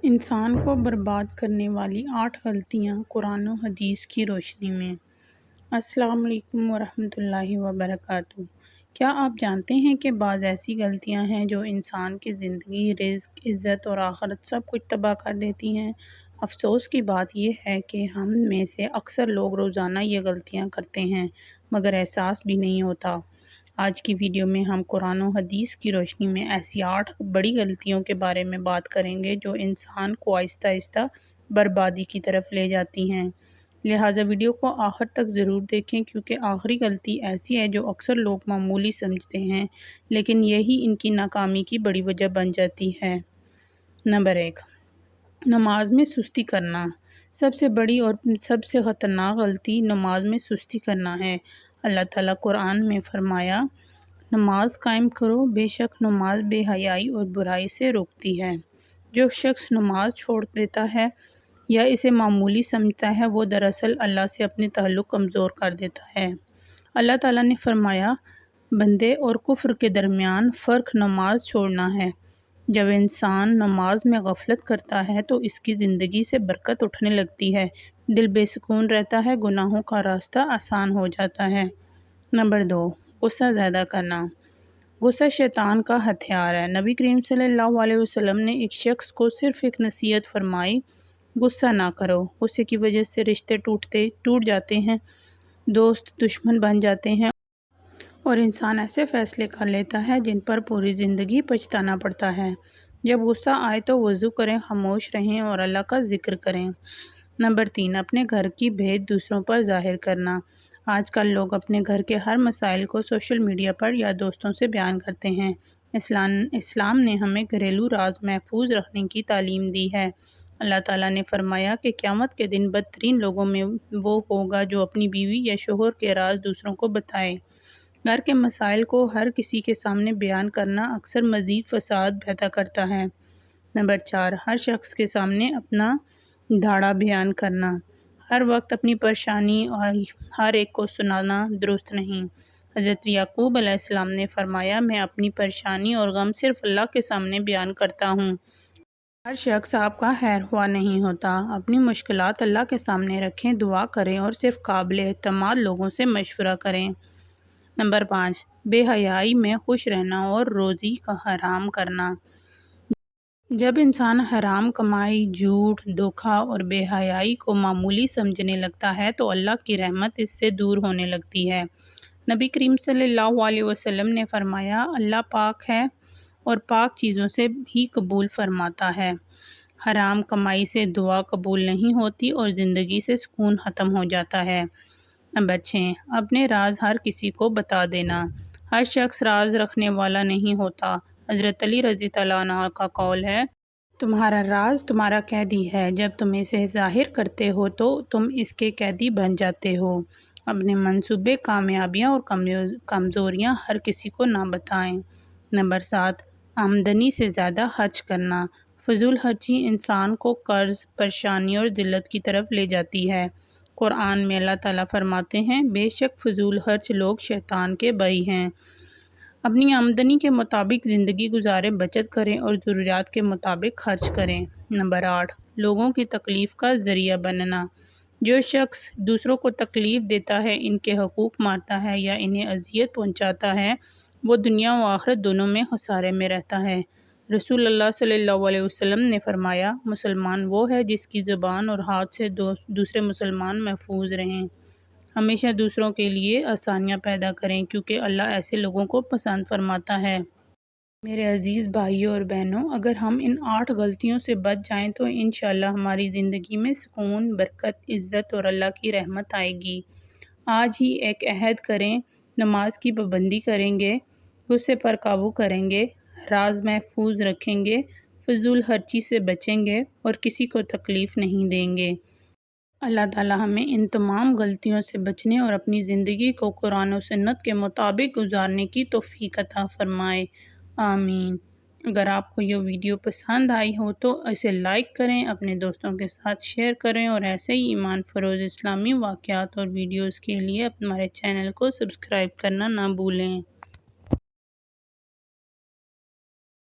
انسان کو برباد کرنے والی 8 غلطیاں قرآن و حدیث کی روشنی میں۔ السلام علیکم ورحمۃ اللہ وبرکاتہ۔ کیا آپ جانتے ہیں کہ بعض ایسی غلطیاں ہیں جو انسان کی زندگی، رزق، عزت اور آخرت سب کچھ تباہ کر دیتی ہیں؟ افسوس کی بات یہ ہے کہ ہم میں سے اکثر لوگ روزانہ یہ غلطیاں کرتے ہیں مگر احساس بھی نہیں ہوتا۔ آج کی ویڈیو میں ہم قرآن و حدیث کی روشنی میں ایسی 8 بڑی غلطیوں کے بارے میں بات کریں گے جو انسان کو آہستہ آہستہ بربادی کی طرف لے جاتی ہیں۔ لہٰذا ویڈیو کو آخر تک ضرور دیکھیں کیونکہ آخری غلطی ایسی ہے جو اکثر لوگ معمولی سمجھتے ہیں لیکن یہی ان کی ناکامی کی بڑی وجہ بن جاتی ہے۔ نمبر 1، نماز میں سستی کرنا۔ سب سے بڑی اور سب سے خطرناک غلطی نماز میں سستی کرنا ہے۔ اللہ تعالیٰ قرآن میں فرمایا، نماز قائم کرو، بے شک نماز بے حیائی اور برائی سے روکتی ہے۔ جو شخص نماز چھوڑ دیتا ہے یا اسے معمولی سمجھتا ہے وہ دراصل اللہ سے اپنے تعلق کمزور کر دیتا ہے۔ اللہ تعالیٰ نے فرمایا، بندے اور کفر کے درمیان فرق نماز چھوڑنا ہے۔ جب انسان نماز میں غفلت کرتا ہے تو اس کی زندگی سے برکت اٹھنے لگتی ہے، دل بے سکون رہتا ہے، گناہوں کا راستہ آسان ہو جاتا ہے۔ نمبر 2، غصہ زیادہ کرنا۔ غصہ شیطان کا ہتھیار ہے۔ نبی کریم صلی اللہ علیہ وسلم نے ایک شخص کو صرف ایک نصیحت فرمائی، غصہ نہ کرو۔ غصے کی وجہ سے رشتے ٹوٹ جاتے ہیں، دوست دشمن بن جاتے ہیں اور انسان ایسے فیصلے کر لیتا ہے جن پر پوری زندگی پچھتانا پڑتا ہے۔ جب غصہ آئے تو وضو کریں، خاموش رہیں اور اللہ کا ذکر کریں۔ نمبر 3، اپنے گھر کی بھید دوسروں پر ظاہر کرنا۔ آج کل لوگ اپنے گھر کے ہر مسائل کو سوشل میڈیا پر یا دوستوں سے بیان کرتے ہیں۔ اسلام نے ہمیں گھریلو راز محفوظ رکھنے کی تعلیم دی ہے۔ اللہ تعالیٰ نے فرمایا کہ قیامت کے دن بدترین لوگوں میں وہ ہوگا جو اپنی بیوی یا شوہر کے راز دوسروں کو بتائے۔ گھر کے مسائل کو ہر کسی کے سامنے بیان کرنا اکثر مزید فساد پیدا کرتا ہے۔ نمبر 4، ہر شخص کے سامنے اپنا دھاڑا بیان کرنا۔ ہر وقت اپنی پریشانی اور ہر ایک کو سنانا درست نہیں۔ حضرت یعقوب علیہ السلام نے فرمایا، میں اپنی پریشانی اور غم صرف اللہ کے سامنے بیان کرتا ہوں۔ ہر شخص آپ کا خیر خواہ نہیں ہوتا۔ اپنی مشکلات اللہ کے سامنے رکھیں، دعا کریں اور صرف قابل اعتماد لوگوں سے مشورہ کریں۔ نمبر 5، بے حیائی میں خوش رہنا اور روزی کا حرام کرنا۔ جب انسان حرام کمائی، جھوٹ، دھوکہ اور بے حیائی کو معمولی سمجھنے لگتا ہے تو اللہ کی رحمت اس سے دور ہونے لگتی ہے۔ نبی کریم صلی اللہ علیہ وسلم نے فرمایا، اللہ پاک ہے اور پاک چیزوں سے ہی قبول فرماتا ہے۔ حرام کمائی سے دعا قبول نہیں ہوتی اور زندگی سے سکون ختم ہو جاتا ہے۔ نمبر 6، اپنے راز ہر کسی کو بتا دینا۔ ہر شخص راز رکھنے والا نہیں ہوتا۔ حضرت علی رضی اللہ عنہ کا قول ہے، تمہارا راز تمہارا قیدی ہے، جب تم اسے ظاہر کرتے ہو تو تم اس کے قیدی بن جاتے ہو۔ اپنے منصوبے، کامیابیاں اور کمزوریاں ہر کسی کو نہ بتائیں۔ نمبر 7، آمدنی سے زیادہ خرچ کرنا۔ فضول خرچی انسان کو قرض، پریشانی اور ذلت کی طرف لے جاتی ہے۔ قرآن میں اللہ تعالیٰ فرماتے ہیں، بے شک فضول خرچ لوگ شیطان کے بھائی ہیں۔ اپنی آمدنی کے مطابق زندگی گزاریں، بچت کریں اور ضروریات کے مطابق خرچ کریں۔ نمبر 8، لوگوں کی تکلیف کا ذریعہ بننا۔ جو شخص دوسروں کو تکلیف دیتا ہے، ان کے حقوق مارتا ہے یا انہیں اذیت پہنچاتا ہے وہ دنیا و آخرت دونوں میں خسارے میں رہتا ہے۔ رسول اللہ صلی اللہ علیہ وسلم نے فرمایا، مسلمان وہ ہے جس کی زبان اور ہاتھ سے دوسرے مسلمان محفوظ رہیں۔ ہمیشہ دوسروں کے لیے آسانیاں پیدا کریں کیونکہ اللہ ایسے لوگوں کو پسند فرماتا ہے۔ میرے عزیز بھائیوں اور بہنوں، اگر ہم ان 8 غلطیوں سے بچ جائیں تو انشاءاللہ ہماری زندگی میں سکون، برکت، عزت اور اللہ کی رحمت آئے گی۔ آج ہی ایک عہد کریں، نماز کی پابندی کریں گے، غصے پر قابو کریں گے، راز محفوظ رکھیں گے، فضول خرچی سے بچیں گے اور کسی کو تکلیف نہیں دیں گے۔ اللہ تعالیٰ ہمیں ان تمام غلطیوں سے بچنے اور اپنی زندگی کو قرآن و سنت کے مطابق گزارنے کی توفیق عطا فرمائے، آمین۔ اگر آپ کو یہ ویڈیو پسند آئی ہو تو اسے لائک کریں، اپنے دوستوں کے ساتھ شیئر کریں اور ایسے ہی ایمان فروز اسلامی واقعات اور ویڈیوز کے لیے ہمارے چینل کو سبسکرائب کرنا نہ بھولیں۔